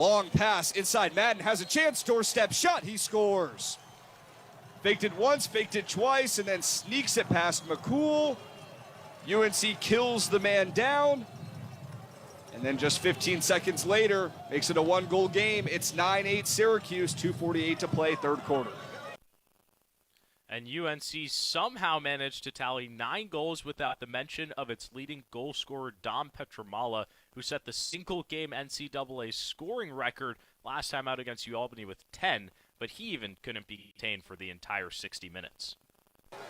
Long pass inside. Madden has a chance. Doorstep shot. He scores. Faked it once, faked it twice, and then sneaks it past McCool. UNC kills the man down. And then just 15 seconds later, makes it a 1-goal game. It's 9-8 Syracuse, 2:48 to play, third quarter. And UNC somehow managed to tally 9 goals without the mention of its leading goal scorer, Dom Petramala, who set the single-game NCAA scoring record last time out against UAlbany with 10, but he even couldn't be contained for the entire 60 minutes.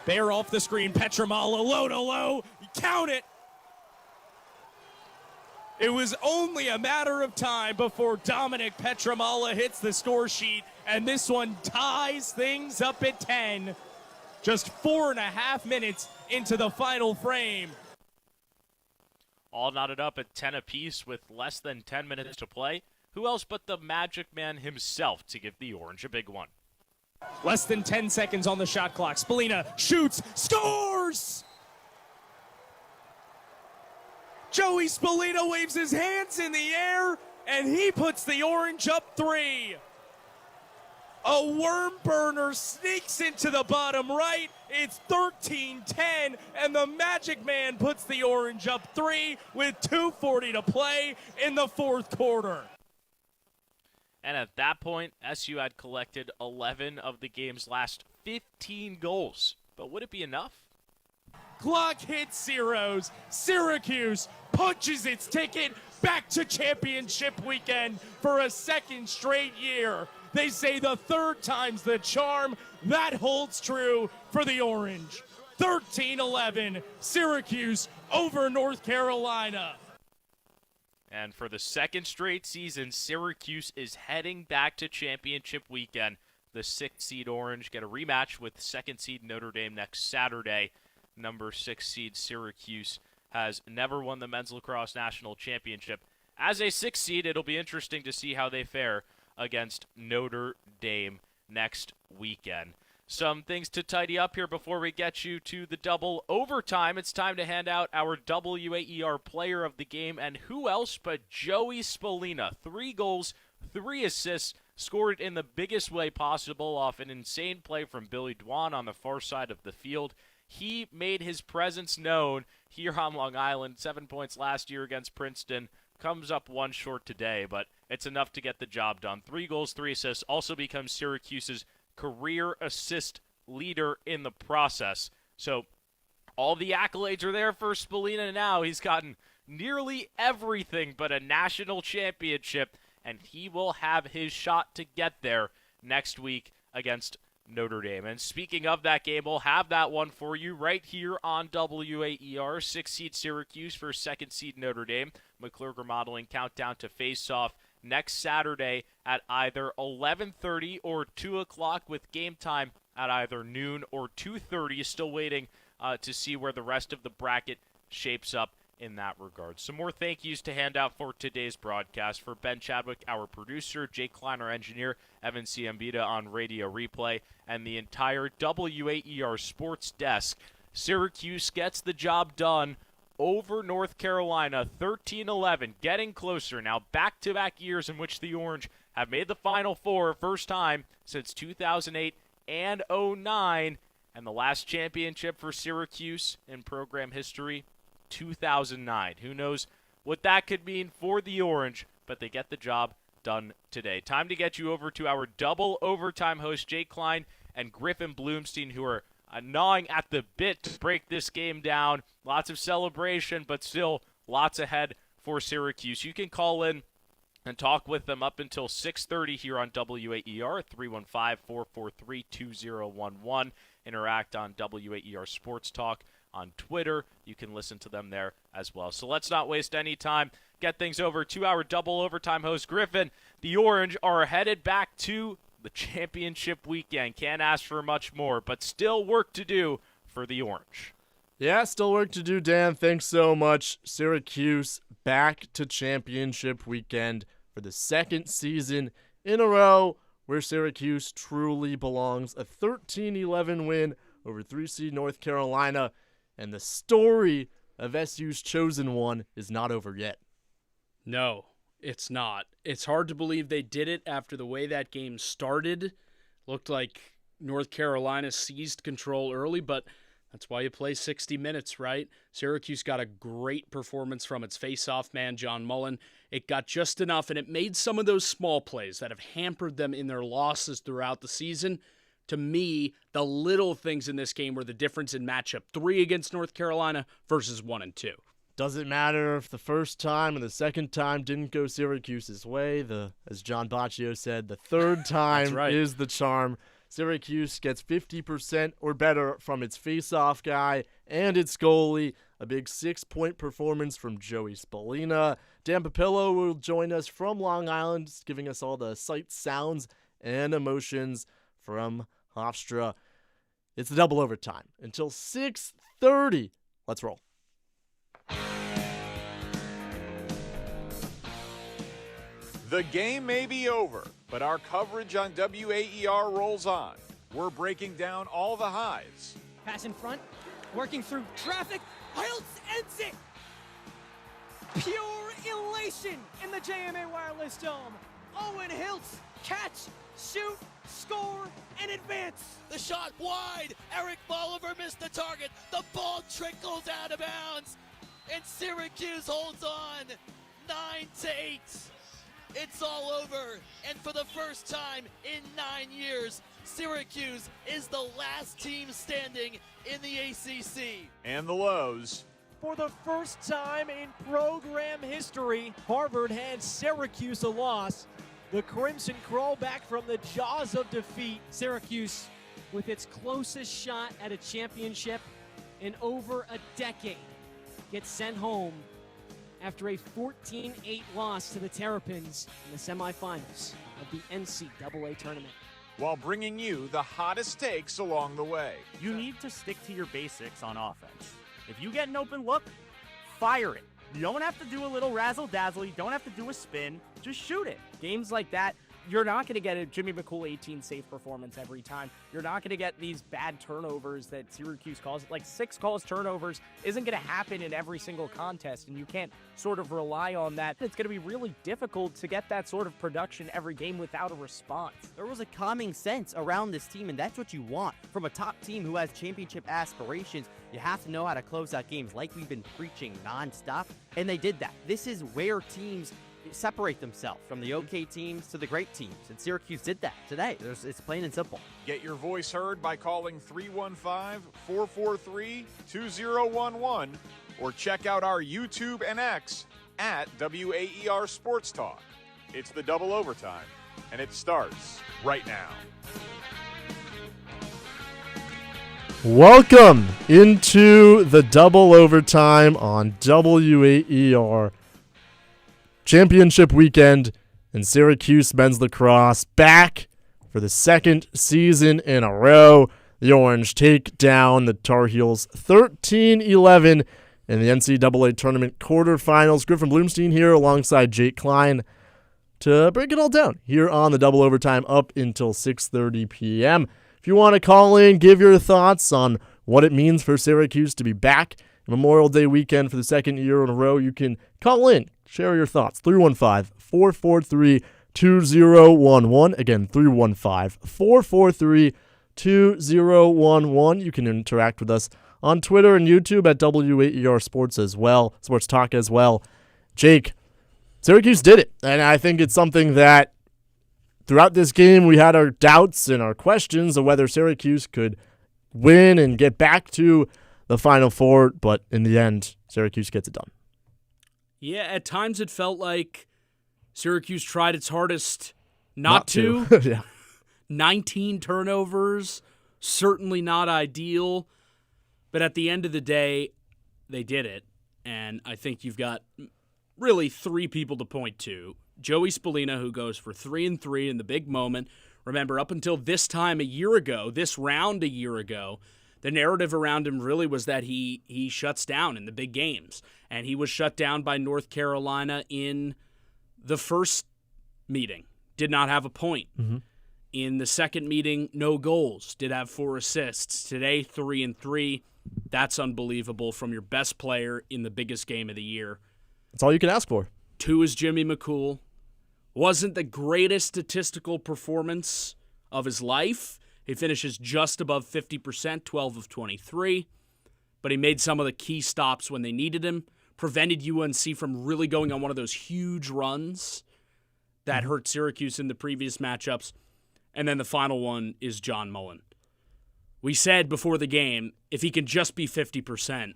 Bear off the screen, Petramala, low to low, count it! It was only a matter of time before Dominic Petramala hits the score sheet, and this one ties things up at 10. Just 4.5 minutes into the final frame. All knotted up at 10 apiece with less than 10 minutes to play. Who else but the Magic Man himself to give the Orange a big one? Less than 10 seconds on the shot clock. Spallina shoots, scores! Joey Spallina waves his hands in the air, and he puts the Orange up 3. A worm burner sneaks into the bottom right. It's 13-10, and the Magic Man puts the Orange up 3 with 2:40 to play in the fourth quarter. And at that point, SU had collected 11 of the game's last 15 goals. But would it be enough? Clock hits zeros. Syracuse punches its ticket back to championship weekend for a second straight year. They say the third time's the charm. That holds true for the Orange. 13-11, Syracuse over North Carolina. And for the second straight season, Syracuse is heading back to championship weekend. The 6th seed Orange get a rematch with 2nd seed Notre Dame next Saturday. Number 6 seed Syracuse has never won the men's lacrosse national championship. As a 6th seed, it'll be interesting to see how they fare against Notre Dame next weekend. Some things to tidy up here before we get you to the double overtime. It's time to hand out our WAER player of the game, and who else but Joey Spallina. 3 goals, 3 assists, scored in the biggest way possible off an insane play from Billy Dwan on the far side of the field. He made his presence known here on Long Island. 7 points last year against Princeton. Comes up 1 short today, but it's enough to get the job done. 3 goals, 3 assists. Also becomes Syracuse's career assist leader in the process. So all the accolades are there for Spallina now. He's gotten nearly everything but a national championship, and he will have his shot to get there next week against Notre Dame. And speaking of that game, we'll have that one for you right here on WAER. 6th seed Syracuse for 2nd seed Notre Dame. McClure Modeling countdown to face-off next Saturday at either 11:30 or 2 o'clock, with game time at either noon or 2:30. Still waiting to see where the rest of the bracket shapes up in that regard. Some more thank yous to hand out for today's broadcast. For Ben Chadwick, our producer, Jake Klein, our engineer, Evan Ciambita on radio replay, and the entire WAER sports desk. Syracuse gets the job done over North Carolina, 13-11, getting closer. Now back-to-back years in which the Orange have made the Final Four, first time since 2008 and 2009, and the last championship for Syracuse in program history, 2009. Who knows what that could mean for the Orange, but they get the job done today. Time to get you over to our double overtime host, Jake Klein and Griffin Bloomstein, who are gnawing at the bit to break this game down. Lots of celebration, but still lots ahead for Syracuse. You can call in and talk with them up until 6:30 here on WAER, 315-443-2011. Interact on WAER Sports Talk on Twitter. You can listen to them there as well. So let's not waste any time. Get things over to our double overtime host, Griffin. The Orange are headed back to the championship weekend. Can't ask for much more, but still work to do for the Orange. Yeah, still work to do, Dan. Thanks so much. Syracuse back to championship weekend for the 2nd season in a row where Syracuse truly belongs. A 13-11 win over 3 seed North Carolina, and the story of SU's chosen one is not over yet. No, It's not. It's hard to believe they did it after the way that game started. Looked like North Carolina seized control early, but that's why you play 60 minutes, right? Syracuse got a great performance from its face-off man, John Mullen. It got just enough, and it made some of those small plays that have hampered them in their losses throughout the season. To me, the little things in this game were the difference in matchup 3 against North Carolina versus 1 and 2. Doesn't matter if the first time and the second time didn't go Syracuse's way. As John Baccio said, the third time is the charm. Syracuse gets 50% or better from its face-off guy and its goalie. A big 6-point performance from Joey Spallina. Dan Papillo will join us from Long Island, giving us all the sights, sounds, and emotions from Hofstra. It's the double overtime until 6:30. Let's roll. The game may be over, but our coverage on WAER rolls on. We're breaking down all the highs. Pass in front, working through traffic. Hiltz ends it! Pure elation in the JMA Wireless Dome. Owen Hiltz, catch, shoot, score, and advance. The shot wide. Eric Bolivar missed the target. The ball trickles out of bounds. And Syracuse holds on 9-8. It's all over, and for the first time in 9 years, Syracuse is the last team standing in the ACC. And the lows. For the first time in program history, Harvard hands Syracuse a loss. The Crimson crawl back from the jaws of defeat. Syracuse, with its closest shot at a championship in over a decade, gets sent home after a 14-8 loss to the Terrapins in the semifinals of the NCAA tournament. While bringing you the hottest takes along the way. You need to stick to your basics on offense. If you get an open look, fire it. You don't have to do a little razzle-dazzle. You don't have to do a spin. Just shoot it. Games like that, you're not going to get a Jimmy McCool 18 safe performance every time. You're not going to get these bad turnovers that Syracuse calls. Like 6 calls turnovers isn't going to happen in every single contest, and you can't sort of rely on that. It's going to be really difficult to get that sort of production every game without a response. There was a calming sense around this team, and that's what you want from a top team who has championship aspirations. You have to know how to close out games like we've been preaching nonstop, and they did that. This is where teams separate themselves from the okay teams to the great teams, and Syracuse did that today. It's plain and simple. Get your voice heard by calling 315-443-2011 or check out our YouTube and X at WAER Sports Talk. It's the double overtime, and it starts right now. Welcome into the double overtime on WAER. Championship weekend, and Syracuse men's lacrosse back for the second season in a row. The Orange take down the Tar Heels 13-11 in the NCAA tournament quarterfinals. Griffin Bloomstein here alongside Jake Klein to break it all down here on the double overtime up until 6:30 p.m. If you want to call in, give your thoughts on what it means for Syracuse to be back Memorial Day weekend for the second year in a row, you can call in. Share your thoughts. 315-443-2011. Again, 315-443-2011. You can interact with us on Twitter and YouTube at WAER Sports as well, Sports Talk as well. Jake, Syracuse did it, and I think it's something that throughout this game we had our doubts and our questions of whether Syracuse could win and get back to the Final Four, but in the end, Syracuse gets it done. Yeah, at times it felt like Syracuse tried its hardest not to. Yeah. 19 turnovers, certainly not ideal. But at the end of the day, they did it. And I think you've got really 3 people to point to. Joey Spallina, who goes for 3-3 in the big moment. Remember, up until this time a year ago, this round a year ago, the narrative around him really was that he shuts down in the big games. And he was shut down by North Carolina in the first meeting. Did not have a point. Mm-hmm. In the second meeting, no goals. Did have 4 assists. Today, 3-3. That's unbelievable from your best player in the biggest game of the year. That's all you can ask for. 2 is Jimmy McCool. Wasn't the greatest statistical performance of his life. He finishes just above 50%, 12 of 23. But he made some of the key stops when they needed him. Prevented UNC from really going on one of those huge runs that hurt Syracuse in the previous matchups. And then the final one is John Mullen. We said before the game, if he can just be 50%,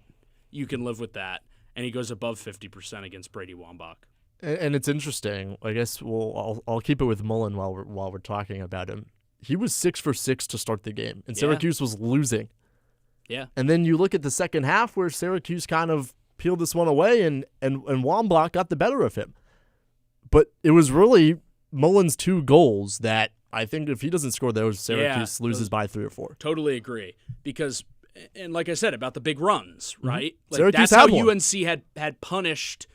you can live with that. And he goes above 50% against Brady Wambach. And it's interesting. I guess I'll keep it with Mullen while we're talking about him. He was 6 for 6 to start the game, and Syracuse was losing. Yeah. And then you look at the second half where Syracuse kind of peeled this one away, and Wambach got the better of him. But it was really Mullen's 2 goals that I think if he doesn't score those, Syracuse loses by 3 or 4. Totally agree. Because, and like I said, about the big runs, right? Like Syracuse that's how had one. UNC had punished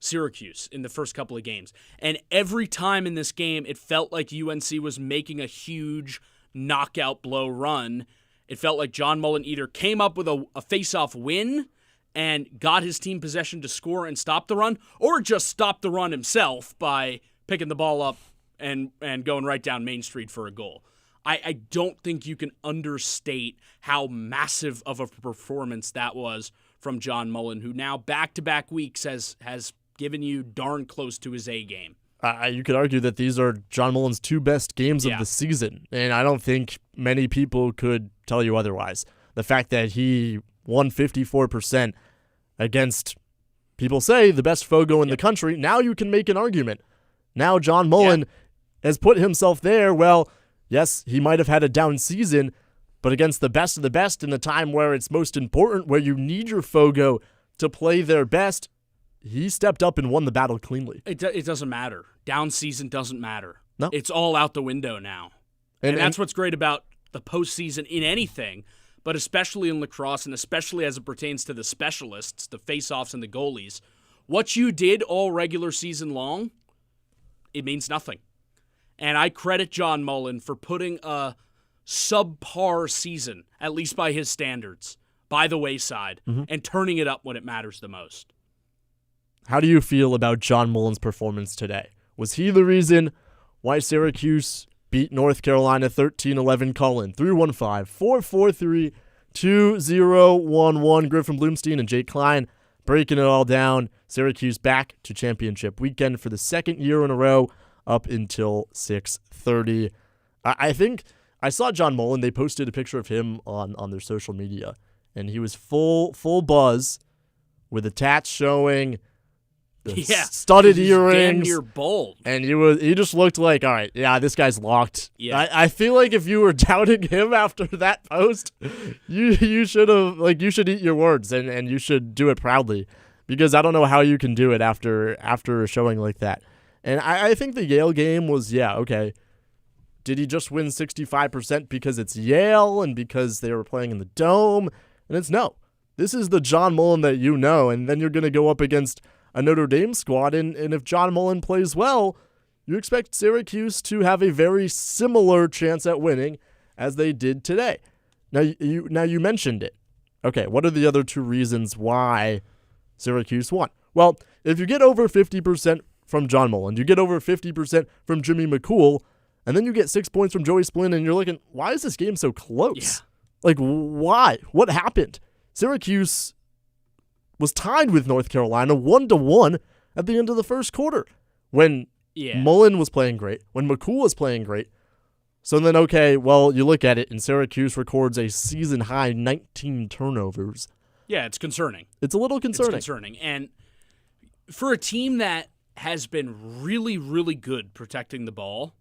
Syracuse in the first couple of games. And every time in this game, it felt like UNC was making a huge knockout blow run. It felt like John Mullen either came up with a face-off win and got his team possession to score and stop the run, or just stopped the run himself by picking the ball up and going right down Main Street for a goal. I don't think you can understate how massive of a performance that was from John Mullen, who now back-to-back weeks has given you darn close to his A game. You could argue that these are John Mullen's 2 best games of the season, and I don't think many people could tell you otherwise. The fact that he won 54% against, people say, the best Fogo in the country, now you can make an argument. Now John Mullen has put himself there. Well, yes, he might have had a down season, but against the best of the best in the time where it's most important, where you need your Fogo to play their best, he stepped up and won the battle cleanly. It doesn't matter. Down season doesn't matter. No. It's all out the window now. And that's what's great about the postseason in anything, but especially in lacrosse and especially as it pertains to the specialists, the face-offs and the goalies. What you did all regular season long, it means nothing. And I credit John Mullen for putting a subpar season, at least by his standards, by the wayside, and turning it up when it matters the most. How do you feel about John Mullen's performance today? Was he the reason why Syracuse beat North Carolina 13-11? Call in 315-443-2011. Griffin Bloomstein and Jake Klein breaking it all down. Syracuse back to championship weekend for the second year in a row up until 6:30. I think I saw John Mullen. They posted a picture of him on their social media, and he was full buzz with the tats showing, the studded earrings, damn near bold. and he just looked like, all right, yeah, this guy's locked. Yeah. I feel like if you were doubting him after that post, you should eat your words and you should do it proudly, because I don't know how you can do it after a showing like that. And I think the Yale game was, okay. Did he just win 65% because it's Yale and because they were playing in the Dome? And it's no. This is the John Mullen that you know, and then you're going to go up against a Notre Dame squad, and if John Mullen plays well, you expect Syracuse to have a very similar chance at winning as they did today. Now you mentioned it. Okay, what are the other 2 reasons why Syracuse won? Well, if you get over 50% from John Mullen, you get over 50% from Jimmy McCool, and then you get 6 points from Joey Splin, and you're looking, why is this game so close? Yeah. Like, why? What happened? Syracuse was tied with North Carolina 1-1 at the end of the first quarter when Mullen was playing great, when McCool was playing great. So then, you look at it, and Syracuse records a season-high 19 turnovers. Yeah, it's concerning. It's a little concerning. It's concerning. And for a team that has been really, really good protecting the ball,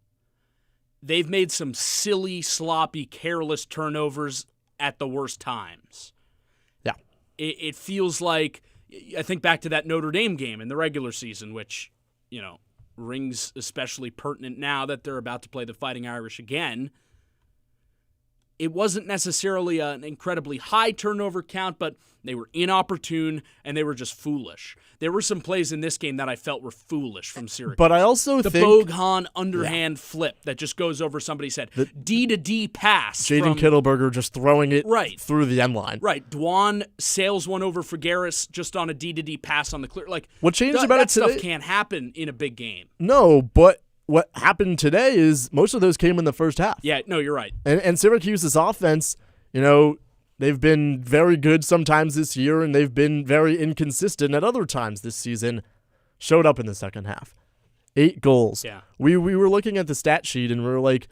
they've made some silly, sloppy, careless turnovers at the worst times. Yeah. It feels like, I think back to that Notre Dame game in the regular season, which, rings especially pertinent now that they're about to play the Fighting Irish again. it wasn't necessarily an incredibly high turnover count, but they were inopportune and they were just foolish. There were some plays in this game that I felt were foolish from Syracuse. But I also the think Bogan underhand flip that just goes over somebody's head. D to D pass. Jaden Kittleberger just throwing it through the end line. Right. Dwan sails one over for Garris just on a D to D pass on the clear. Like, what changed about it today? That stuff can't happen in a big game. No, but what happened today is most of those came in the first half. Yeah, no, you're right. And Syracuse's offense, they've been very good sometimes this year, and they've been very inconsistent at other times this season. Showed up in the second half. 8 goals. Yeah. We were looking at the stat sheet, and we were like,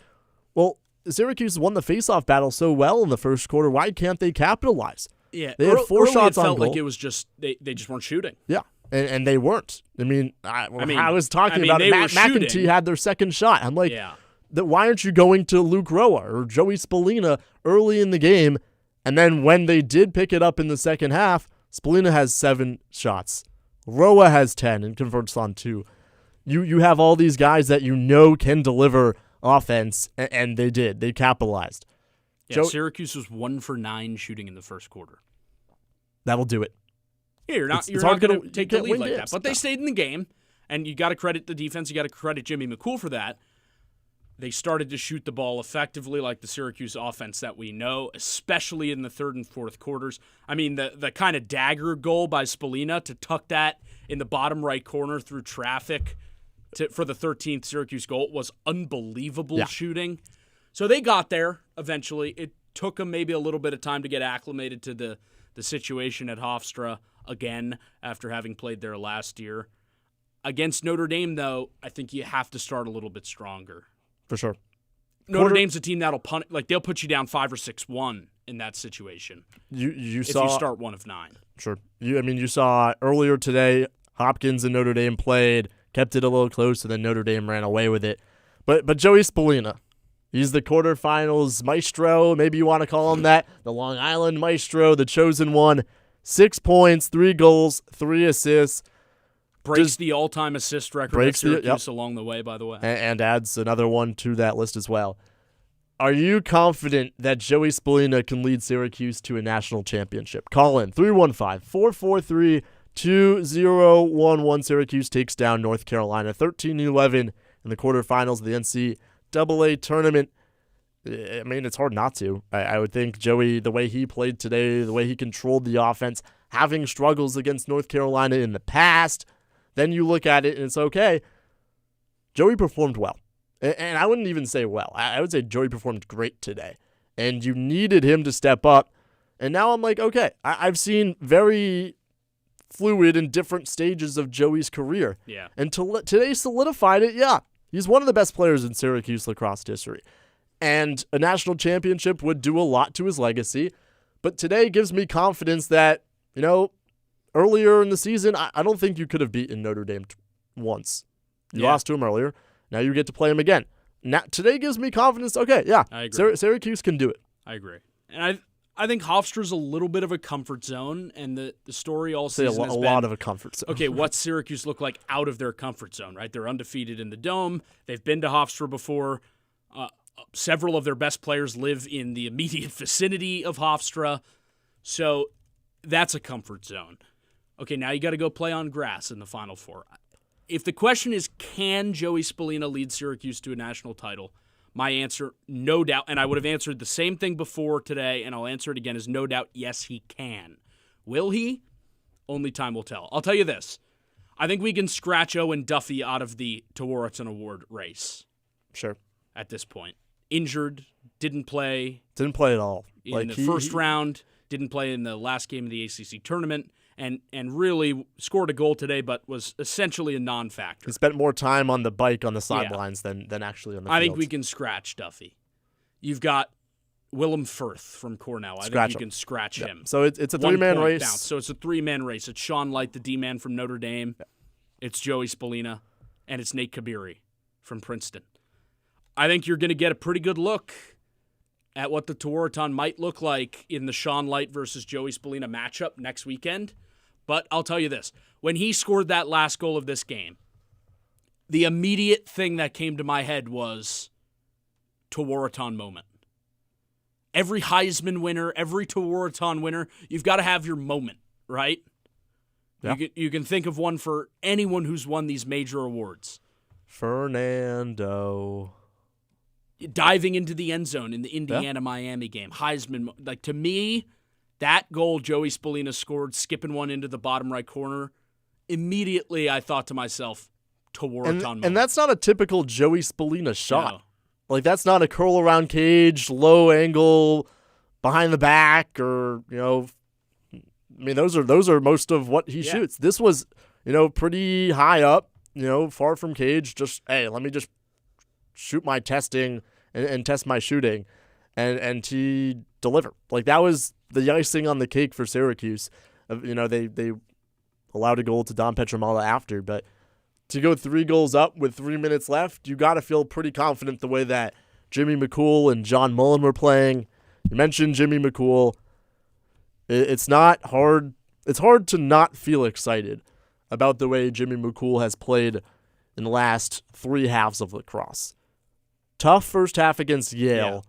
well, Syracuse won the faceoff battle so well in the first quarter. Why can't they capitalize? Yeah. They had 4 shots it on felt goal. Like it was just they just weren't shooting. Yeah. And they weren't. I was talking about it. McEntee had their second shot. I'm like, why aren't you going to Luke Roa or Joey Spallina early in the game? And then when they did pick it up in the second half, Spallina has 7 shots. Roa has 10 and converts on 2. You have all these guys that can deliver offense, and they did. They capitalized. Yeah, Syracuse was 1 for 9 shooting in the first quarter. That'll do it. Yeah, you're not going to take the lead like that. But they stayed in the game, and you got to credit the defense. You got to credit Jimmy McCool for that. They started to shoot the ball effectively like the Syracuse offense that we know, especially in the third and fourth quarters. I mean, the kind of dagger goal by Spallina to tuck that in the bottom right corner through traffic for the 13th Syracuse goal was unbelievable shooting. So they got there eventually. It took them maybe a little bit of time to get acclimated to the situation at Hofstra again after having played there last year. Against Notre Dame, though, I think you have to start a little bit stronger. For sure. Notre Dame's a team that'll punt, like they'll put you down 5 or 6-1 in that situation. You if saw you start 1 of 9. Sure. You saw earlier today Hopkins and Notre Dame played, kept it a little close, and then Notre Dame ran away with it. But Joey Spallina, he's the quarterfinals maestro. Maybe you want to call him that. The Long Island maestro, the chosen one. 6 points, 3 goals, 3 assists. Breaks the all-time assist record at Syracuse along the way, by the way. And adds another one to that list as well. Are you confident that Joey Spallina can lead Syracuse to a national championship? Call in 315-443-2011. Syracuse takes down North Carolina 13-11 in the quarterfinals of the NCAA tournament. I mean, it's hard not to. I would think Joey, the way he played today, the way he controlled the offense, having struggles against North Carolina in the past, then you look at it and it's okay. Joey performed well. And I wouldn't even say well. I would say Joey performed great today. And you needed him to step up. And now I'm like, okay, I've seen very fluid and different stages of Joey's career. Yeah. And today solidified it, He's one of the best players in Syracuse lacrosse history. And a national championship would do a lot to his legacy. But today gives me confidence that, earlier in the season, I don't think you could have beaten Notre Dame once. You lost to him earlier. Now you get to play him again. Now today gives me confidence. Okay, I agree. Syracuse can do it. I agree. And I think Hofstra's a little bit of a comfort zone, and the story all season has been a lot of a comfort zone. Okay, what's Syracuse look like out of their comfort zone, right? They're undefeated in the Dome. They've been to Hofstra before. Several of their best players live in the immediate vicinity of Hofstra. So that's a comfort zone. Okay, now you got to go play on grass in the Final Four. If the question is, can Joey Spallina lead Syracuse to a national title? My answer, no doubt, and I would have answered the same thing before today, and I'll answer it again, is no doubt, yes, he can. Will he? Only time will tell. I'll tell you this. I think we can scratch Owen Duffy out of the Tewaaraton Award race. Sure. At this point. Injured, didn't play. Didn't play at all. In the first round, didn't play in the last game of the ACC tournament, and really scored a goal today, but was essentially a non-factor. He spent more time on the bike on the sidelines than actually on the field. I think we can scratch Duffy. You've got Willem Firth from Cornell. I think you can scratch him. So it's a 3-man race. Bounce. So it's a 3-man race. It's Sean Light, the D-man from Notre Dame. It's Joey Spallina, and it's Nate Kabiri from Princeton. I think you're going to get a pretty good look at what the Tewaaraton might look like in the Sean Light versus Joey Spallina matchup next weekend. But I'll tell you this. When he scored that last goal of this game, the immediate thing that came to my head was Tewaaraton moment. every Heisman winner, every Tewaaraton winner, you've got to have your moment, right? Yeah. You can think of one for anyone who's won these major awards. Fernando. Diving into the end zone in the Indiana-Miami game. Heisman, like, to me, that goal Joey Spallina scored, skipping one into the bottom right corner, immediately I thought to myself, Tewaaraton moment. And that's not a typical Joey Spallina shot. No. Like, that's not a curl around cage, low angle, behind the back, or, I mean, those are most of what he shoots. This was, pretty high up, far from cage. Just, hey, let me just shoot my testing and test my shooting. And he delivered. Like, that was the icing on the cake for Syracuse. They allowed a goal to Dom Petramala after, but to go 3 goals up with 3 minutes left, you got to feel pretty confident the way that Jimmy McCool and John Mullen were playing. You mentioned Jimmy McCool. It's not hard. It's hard to not feel excited about the way Jimmy McCool has played in the last 3 halves of lacrosse. Tough first half against Yale.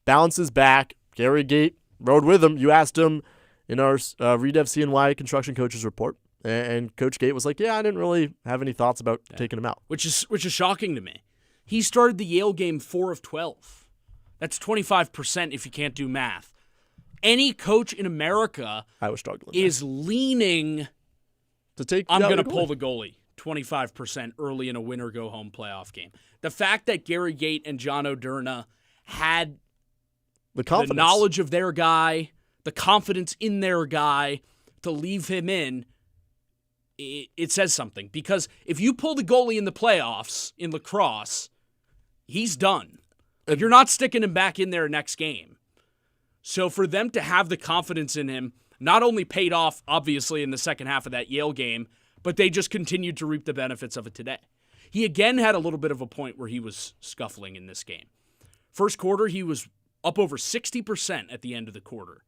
Bounces back. Gary Gate rode with him. You asked him in our Read FCNY construction coaches report. And Coach Gate was like, yeah, I didn't really have any thoughts about taking him out. Which is shocking to me. He started the Yale game 4 of 12. That's 25% if you can't do math. Any coach in America I was struggling is leaning to take. I'm going to pull the goalie 25% early in a winner-go-home playoff game. The fact that Gary Gate and John O'Derna had the knowledge of their guy, the confidence in their guy to leave him in, it says something. Because if you pull the goalie in the playoffs in lacrosse, he's done. You're not sticking him back in there next game. So for them to have the confidence in him not only paid off, obviously, in the second half of that Yale game, but they just continued to reap the benefits of it today. He again had a little bit of a point where he was scuffling in this game. First quarter, he was up over 60% at the end of the quarter.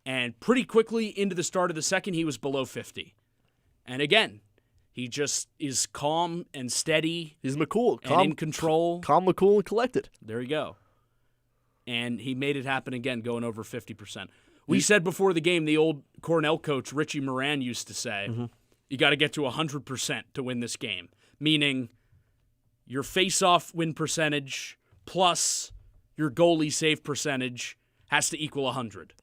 And pretty quickly into the start of the second, he was below 50. And again, he just is calm and steady. He's McCool. And in control. Calm, McCool, and collected. There you go. And he made it happen again, going over 50%. We said before the game, the old Cornell coach, Richie Moran, used to say, you got to get to 100% to win this game. Meaning your face-off win percentage plus your goalie save percentage has to equal 100.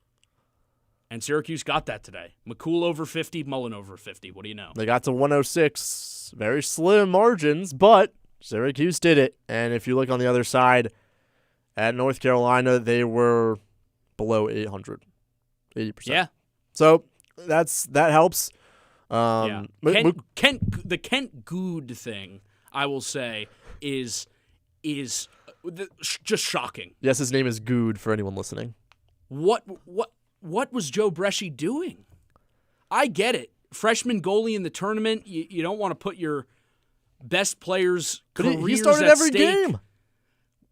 And Syracuse got that today. McCool over 50, Mullen over 50. What do you know? They got to 106. Very slim margins, but Syracuse did it. And if you look on the other side, at North Carolina, they were below 800. 80%. Yeah. So that helps. The Kent Good thing, I will say, is just shocking. Yes, his name is Good for anyone listening. What was Joe Bresci doing? I get it. Freshman goalie in the tournament, you don't want to put your best players' careers he started at every stake. game.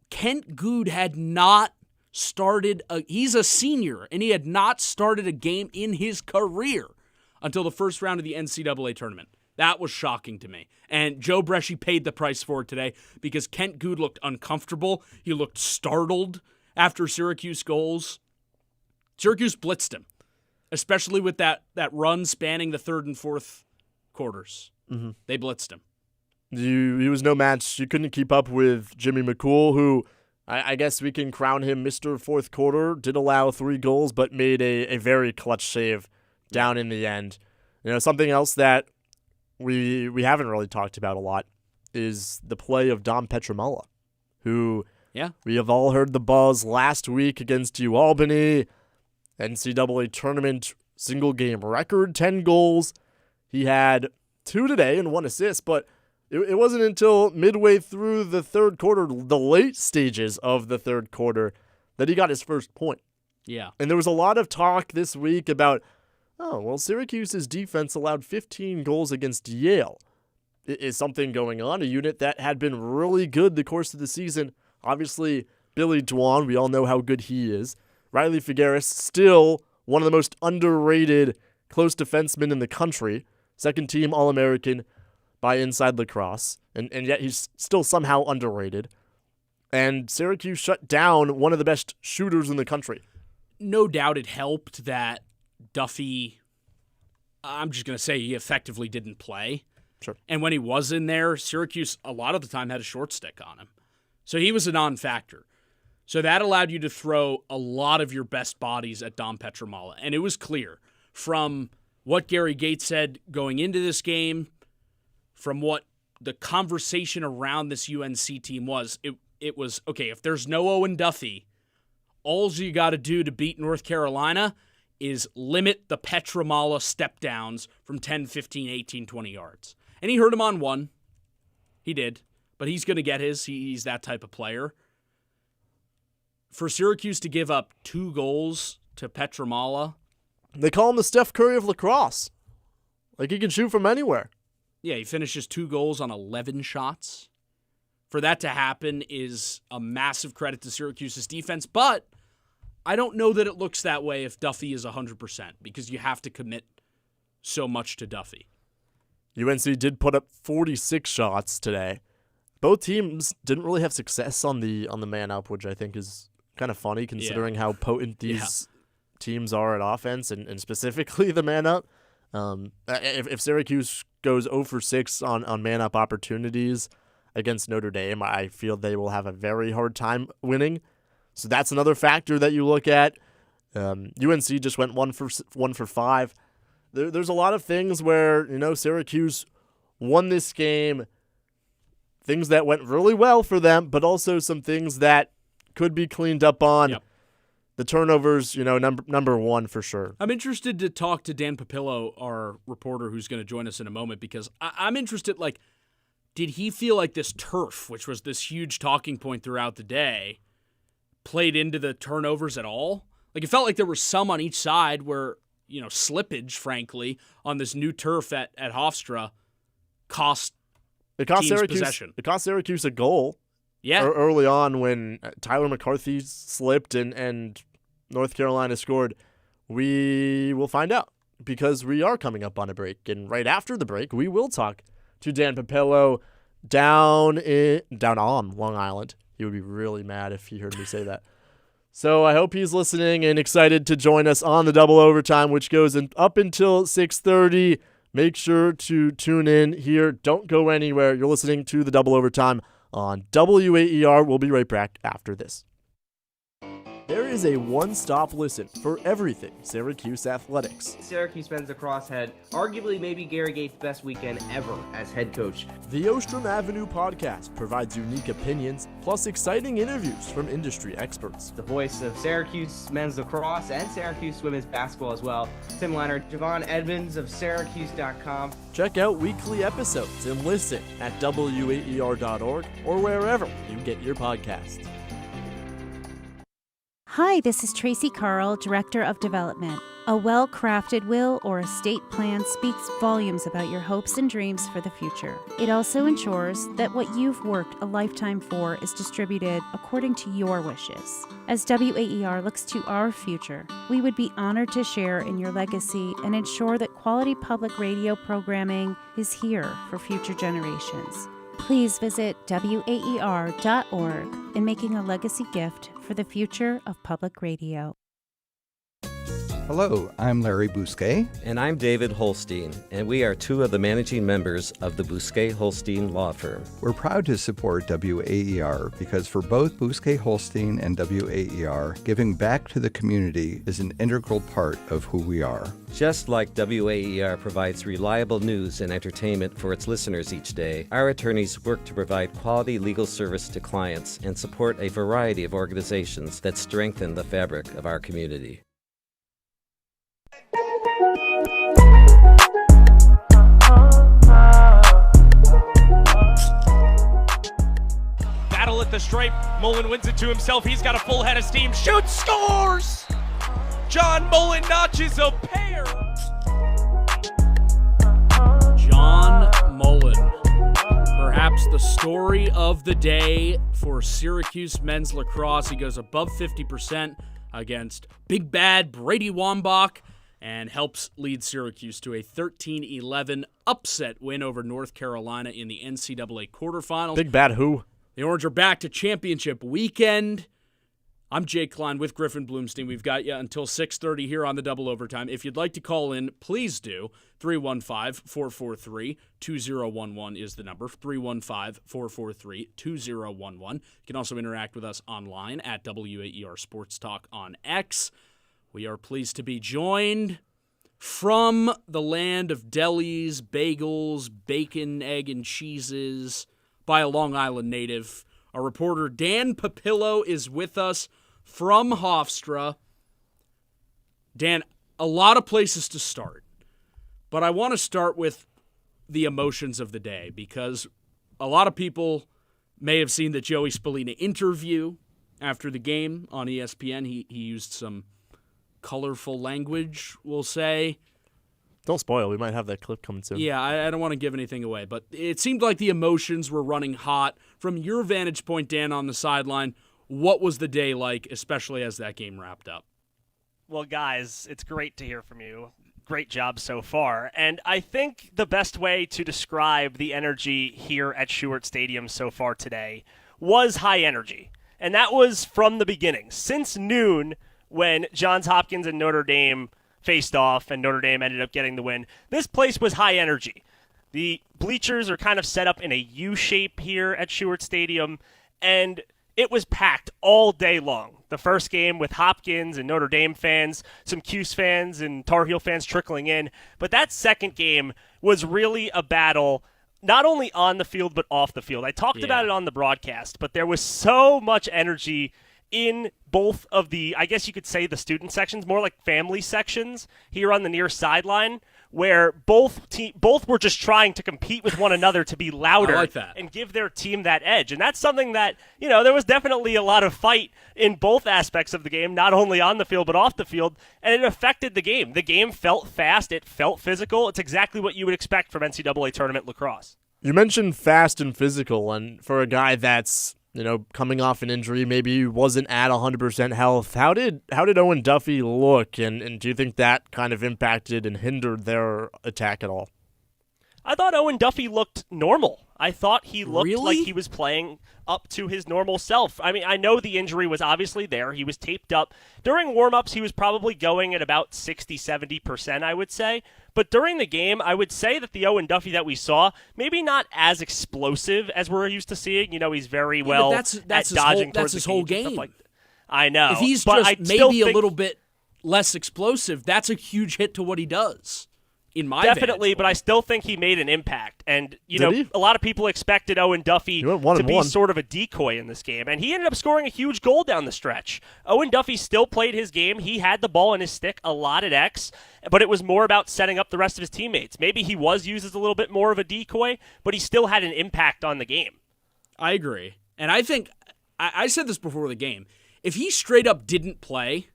Kent Good had not started he's a senior, and he had not started a game in his career until the first round of the NCAA tournament. That was shocking to me. And Joe Bresci paid the price for it today because Kent Good looked uncomfortable. He looked startled after Syracuse goals. Syracuse blitzed him, especially with that run spanning the third and fourth quarters. Mm-hmm. They blitzed him. He was no match. You couldn't keep up with Jimmy McCool, who I guess we can crown him Mr. Fourth Quarter. Did allow 3 goals, but made a very clutch save down in the end. Something else that we haven't really talked about a lot is the play of Dom Petramala, who we have all heard the buzz last week against UAlbany. NCAA tournament single game record, 10 goals. He had 2 today and 1 assist, but it wasn't until midway through the third quarter, the late stages of the third quarter, that he got his first point. Yeah. And there was a lot of talk this week about, Syracuse's defense allowed 15 goals against Yale. Is something going on? A unit that had been really good the course of the season. Obviously, Billy Dwan, we all know how good he is. Riley Figueres, still one of the most underrated close defensemen in the country. Second team All-American by Inside Lacrosse. And yet he's still somehow underrated. And Syracuse shut down one of the best shooters in the country. No doubt it helped that Duffy, I'm just going to say he effectively didn't play. Sure. And when he was in there, Syracuse a lot of the time had a short stick on him. So he was a non-factor. So that allowed you to throw a lot of your best bodies at Dom Petramala. And it was clear from what Gary Gates said going into this game, from what the conversation around this UNC team was, it was, okay, if there's no Owen Duffy, all you got to do to beat North Carolina is limit the Petramala step downs from 10, 15, 18, 20 yards. And he hurt him on one. He did. But he's going to get his. He's that type of player. For Syracuse to give up 2 goals to Petramala. They call him the Steph Curry of lacrosse. Like, he can shoot from anywhere. Yeah, he finishes 2 goals on 11 shots. For that to happen is a massive credit to Syracuse's defense, but I don't know that it looks that way if Duffy is 100%, because you have to commit so much to Duffy. UNC did put up 46 shots today. Both teams didn't really have success on the man up, which I think is kind of funny considering how potent these teams are at offense, and specifically the man up. If Syracuse goes 0 for 6 on man up opportunities against Notre Dame, I feel they will have a very hard time winning. So that's another factor that you look at. UNC just went 1 for 5. There's a lot of things where, Syracuse won this game, things that went really well for them, but also some things that could be cleaned up on. Yep. The turnovers, number one for sure. I'm interested to talk to Dan Papillo, our reporter who's going to join us in a moment, because I'm interested, did he feel like this turf, which was this huge talking point throughout the day, played into the turnovers at all? It felt like there were some on each side where, slippage, frankly, on this new turf at Hofstra cost teams Syracuse possession. It cost Syracuse a goal. Yeah. Early on when Tyler McCarthy slipped and North Carolina scored. We will find out because we are coming up on a break. And right after the break, we will talk to Dan Papillo down on Long Island. He would be really mad if he heard me say that. So I hope he's listening and excited to join us on the double overtime, which goes up until 6:30. Make sure to tune in here. Don't go anywhere. You're listening to the double overtime on WAER. We'll be right back after this. There is a one-stop listen for everything Syracuse athletics. Syracuse men's lacrosse had arguably maybe Gary Gates' best weekend ever as head coach. The Ostrom Avenue podcast provides unique opinions plus exciting interviews from industry experts. The voice of Syracuse men's lacrosse and Syracuse women's basketball as well. Tim Leonard, Javon Edmonds of Syracuse.com. Check out weekly episodes and listen at WAER.org or wherever you get your podcasts. Hi, this is Tracy Carl, Director of Development. A well-crafted will or estate plan speaks volumes about your hopes and dreams for the future. It also ensures that what you've worked a lifetime for is distributed according to your wishes. As WAER looks to our future, we would be honored to share in your legacy and ensure that quality public radio programming is here for future generations. Please visit WAER.org in making a legacy gift for the future of public radio. Hello, I'm Larry Bousquet. And I'm David Holstein, and we are two of the managing members of the Bousquet-Holstein Law Firm. We're proud to support WAER because for both Bousquet-Holstein and WAER, giving back to the community is an integral part of who we are. Just like WAER provides reliable news and entertainment for its listeners each day, our attorneys work to provide quality legal service to clients and support a variety of organizations that strengthen the fabric of our community. Battle at the stripe. Mullen wins it to himself. He's got a full head of steam. Shoots, scores! John Mullen notches a pair. John Mullen, perhaps the story of the day for Syracuse men's lacrosse. He goes above 50% against Big Bad Brady Wambach and helps lead Syracuse to a 13-11 upset win over North Carolina in the NCAA quarterfinals. Big Bad who? The Orange are back to championship weekend. I'm Jake Klein with Griffin Bloomstein. We've got you until 6:30 here on the Double Overtime. If you'd like to call in, please do. 315-443-2011 is the number. 315-443-2011. You can also interact with us online at WAER Sports Talk on X. We are pleased to be joined from the land of delis, bagels, bacon, egg, and cheeses by a Long Island native. Our reporter Dan Papillo is with us from Hofstra. Dan, a lot of places to start, but I want to start with the emotions of the day because a lot of people may have seen the Joey Spallina interview after the game on ESPN. He used some colorful language, we'll say. Don't spoil. We might have that clip coming soon. Yeah, I don't want to give anything away, but it seemed like the emotions were running hot. From your vantage point, Dan, on the sideline, what was the day like, especially as that game wrapped up? Well, guys, it's great to hear from you. Great job so far. And I think the best way to describe the energy here at Stewart Stadium so far today was high energy. And that was from the beginning. Since noon, when Johns Hopkins and Notre Dame faced off and Notre Dame ended up getting the win, this place was high energy. The bleachers are kind of set up in a U shape here at Stewart Stadium, and it was packed all day long. The first game with Hopkins and Notre Dame fans, some Cuse fans and Tar Heel fans trickling in, but that second game was really a battle not only on the field but off the field. I talked about it on the broadcast, but there was so much energy in both of the, I guess you could say the student sections, more like family sections here on the near sideline, where both were just trying to compete with one another to be louder and give their team that edge. And that's something that, there was definitely a lot of fight in both aspects of the game, not only on the field but off the field, and it affected the game. The game felt fast. It felt physical. It's exactly what you would expect from NCAA tournament lacrosse. You mentioned fast and physical, and for a guy that's coming off an injury, maybe wasn't at 100% health. How did Owen Duffy look, and do you think that kind of impacted and hindered their attack at all? I thought Owen Duffy looked normal. I thought he looked like he was playing up to his normal self. I mean, I know the injury was obviously there. He was taped up. During warm-ups, he was probably going at about 60-70%, I would say. But during the game, I would say that the Owen Duffy that we saw, maybe not as explosive as we're used to seeing. He's very well at dodging towards the whole cage and game. stuff like that. I know. If he's but just maybe a little bit less explosive, that's a huge hit to what he does. In my Definitely, but I still think he made an impact. And, a lot of people expected Owen Duffy to be sort of a decoy in this game. And he ended up scoring a huge goal down the stretch. Owen Duffy still played his game. He had the ball in his stick a lot at X, but it was more about setting up the rest of his teammates. Maybe he was used as a little bit more of a decoy, but he still had an impact on the game. I agree. And I think, I said this before the game, if he straight up didn't play,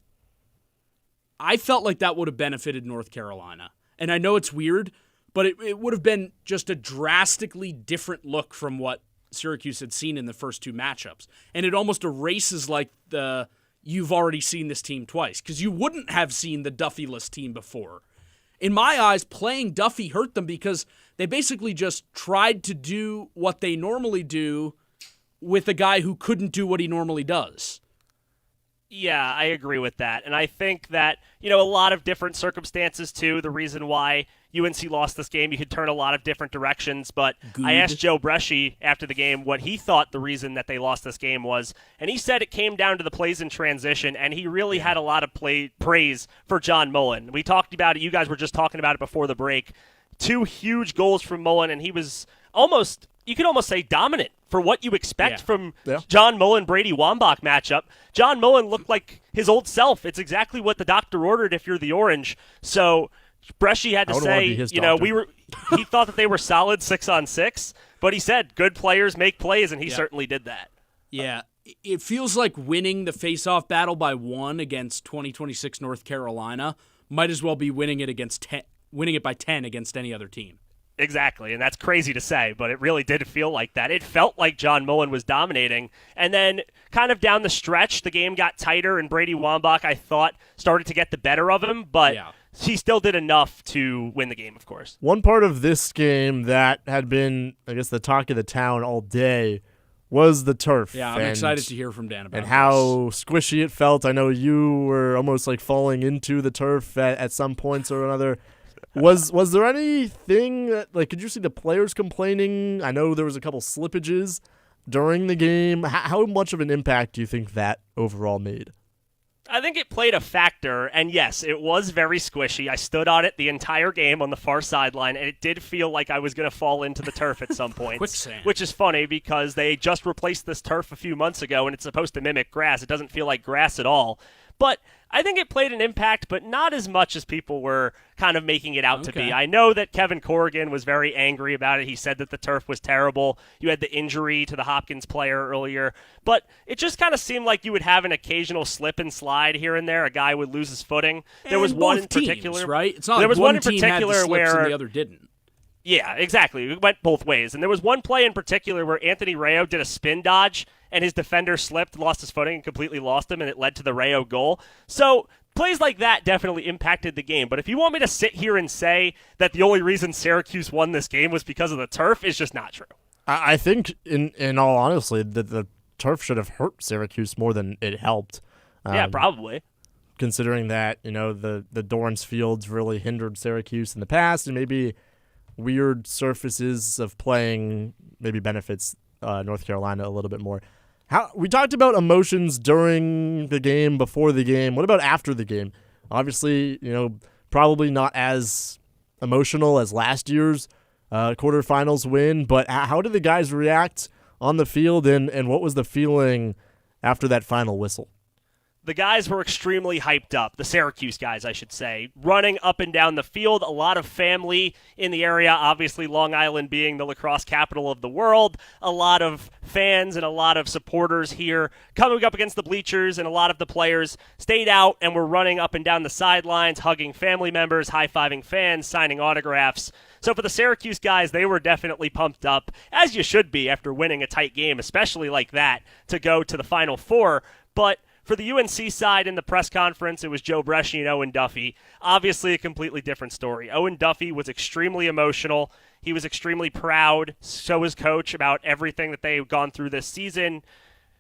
I felt like that would have benefited North Carolina. And I know it's weird, but it would have been just a drastically different look from what Syracuse had seen in the first two matchups. And it almost erases you've already seen this team twice, because you wouldn't have seen the Duffy-less team before. In my eyes, playing Duffy hurt them because they basically just tried to do what they normally do with a guy who couldn't do what he normally does. Yeah, I agree with that. And I think that, a lot of different circumstances, too. The reason why UNC lost this game, you could turn a lot of different directions. But I asked Joe Bresci after the game what he thought the reason that they lost this game was. And he said it came down to the plays in transition. And he really had a lot of praise for John Mullen. We talked about it. You guys were just talking about it before the break. 2 huge goals from Mullen. And he was you could almost say dominant for what you expect from John Mullen-Brady Wambach matchup. John Mullen looked like his old self. It's exactly what the doctor ordered if you're the Orange. So Bresci had to say, he thought that they were solid 6-on-6, but he said good players make plays, and he certainly did that. Yeah, it feels like winning the face-off battle by 1 against 2026 North Carolina might as well be winning it by 10 against any other team. Exactly, and that's crazy to say, but it really did feel like that. It felt like John Mullen was dominating, and then kind of down the stretch, the game got tighter, and Brady Wambach, I thought, started to get the better of him, but he still did enough to win the game, of course. One part of this game that had been, I guess, the talk of the town all day was the turf. Yeah, I'm excited to hear from Dan about and how squishy it felt. I know you were almost like falling into the turf at some points or another. Was there anything that, like, could you see the players complaining? I know there was a couple slippages during the game. How much of an impact do you think that overall made? I think it played a factor, and yes, it was very squishy. I stood on it the entire game on the far sideline, and it did feel like I was going to fall into the turf at some point. Quicksand. Which is funny because they just replaced this turf a few months ago, and it's supposed to mimic grass. It doesn't feel like grass at all. But I think it played an impact, but not as much as people were kind of making it out to be. I know that Kevin Corrigan was very angry about it. He said that the turf was terrible. You had the injury to the Hopkins player earlier. But it just kind of seemed like you would have an occasional slip and slide here and there. A guy would lose his footing. There was one in particular, teams, right? It's not there like was one in team particular had the slips where and the other didn't. Yeah, exactly. It went both ways. And there was one play in particular where Anthony Rayo did a spin dodge, and his defender slipped, lost his footing, and completely lost him, and it led to the Rayo goal. So plays like that definitely impacted the game. But if you want me to sit here and say that the only reason Syracuse won this game was because of the turf, is just not true. I think, in all honesty, that the turf should have hurt Syracuse more than it helped. Yeah, probably. Considering that, the Dorrance Fields really hindered Syracuse in the past, and maybe weird surfaces of playing maybe benefits North Carolina a little bit more. We talked about emotions during the game, before the game. What about after the game? Obviously, probably not as emotional as last year's quarterfinals win, but how did the guys react on the field, and what was the feeling after that final whistle? The guys were extremely hyped up, the Syracuse guys, I should say, running up and down the field. A lot of family in the area, obviously Long Island being the lacrosse capital of the world. A lot of fans and a lot of supporters here coming up against the bleachers, and a lot of the players stayed out and were running up and down the sidelines, hugging family members, high-fiving fans, signing autographs. So for the Syracuse guys, they were definitely pumped up, as you should be after winning a tight game, especially like that, to go to the Final Four. But for the UNC side in the press conference, it was Joe Bresci and Owen Duffy. Obviously a completely different story. Owen Duffy was extremely emotional. He was extremely proud. So was Coach about everything that they've gone through this season.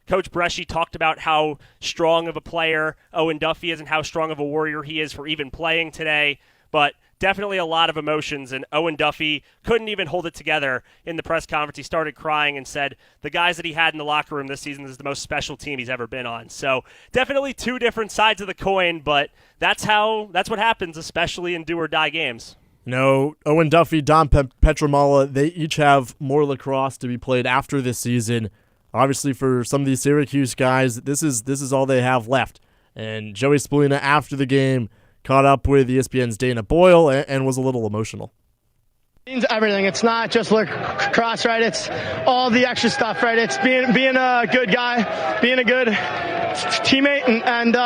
Coach Bresci talked about how strong of a player Owen Duffy is and how strong of a warrior he is for even playing today. But definitely a lot of emotions, and Owen Duffy couldn't even hold it together in the press conference. He started crying and said the guys that he had in the locker room this season is the most special team he's ever been on. So definitely two different sides of the coin, but that's what happens, especially in do-or-die games. Owen Duffy, Don Petramala, they each have more lacrosse to be played after this season. Obviously, for some of these Syracuse guys, this is all they have left. And Joey Spallina, after the game, caught up with ESPN's Dana Boyle and was a little emotional. It means everything. It's not just lacrosse, right? It's all the extra stuff, right? It's being a good guy, being a good teammate, and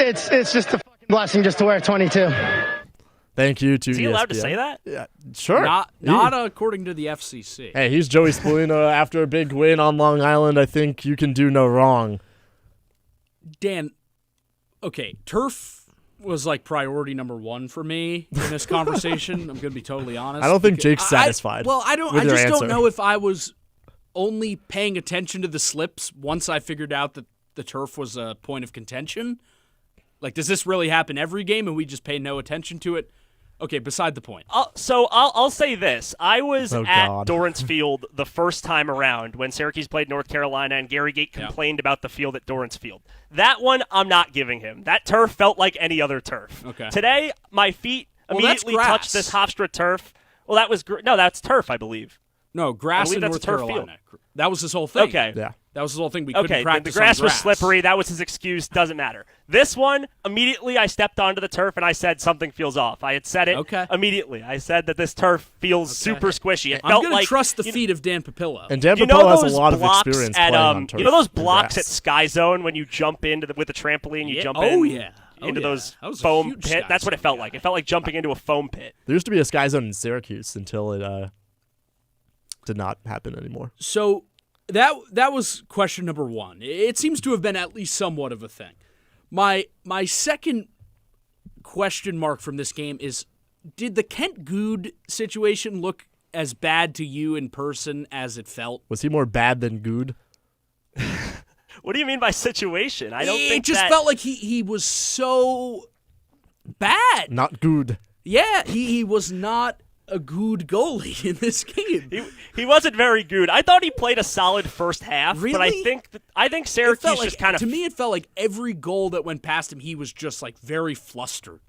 it's just a fucking blessing just to wear 22. Thank you to ESPN. Is he allowed to say that? Yeah, sure. Not according to the FCC. Hey, he's Joey Spallina. After a big win on Long Island, I think you can do no wrong. Dan, okay, turf was like priority number one for me in this conversation. I'm going to be totally honest. I don't think Jake's satisfied. I just don't know if I was only paying attention to the slips once I figured out that the turf was a point of contention. Like, does this really happen every game and we just pay no attention to it? Okay, beside the point. I'll say this. I was at Dorrance Field the first time around when Syracuse played North Carolina, and Gary Gate complained about the field at Dorrance Field. That one, I'm not giving him. That turf felt like any other turf. Okay. Today, my feet immediately touched this Hofstra turf. Well, that's turf, I believe. No, grass in North Carolina. That was his whole thing. Okay. Yeah. That was his whole thing. We couldn't practice the grass on was slippery. That was his excuse. Doesn't matter. This one, immediately I stepped onto the turf and I said something feels off. I had said it immediately. I said that this turf feels super squishy. I'm going to trust the feet of Dan Papillo. And Dan Papillo has a lot of experience playing on turf. You know those blocks at Sky Zone when you jump into with the trampoline, you jump into those foam pit? That's what it felt like. It felt like jumping into a foam pit. There used to be a Sky Zone in Syracuse until it did not happen anymore. So that was question number one. It seems to have been at least somewhat of a thing. My second question mark from this game is, did the Kent Good situation look as bad to you in person as it felt? Was he more bad than good? What do you mean by situation? I don't think it just felt like he was so bad. Not good. Yeah, he was not a good goalie in this game. He wasn't very good. I thought he played a solid first half, Really? but I think Syracuse just kind of. To me, it felt like every goal that went past him, he was just like very flustered.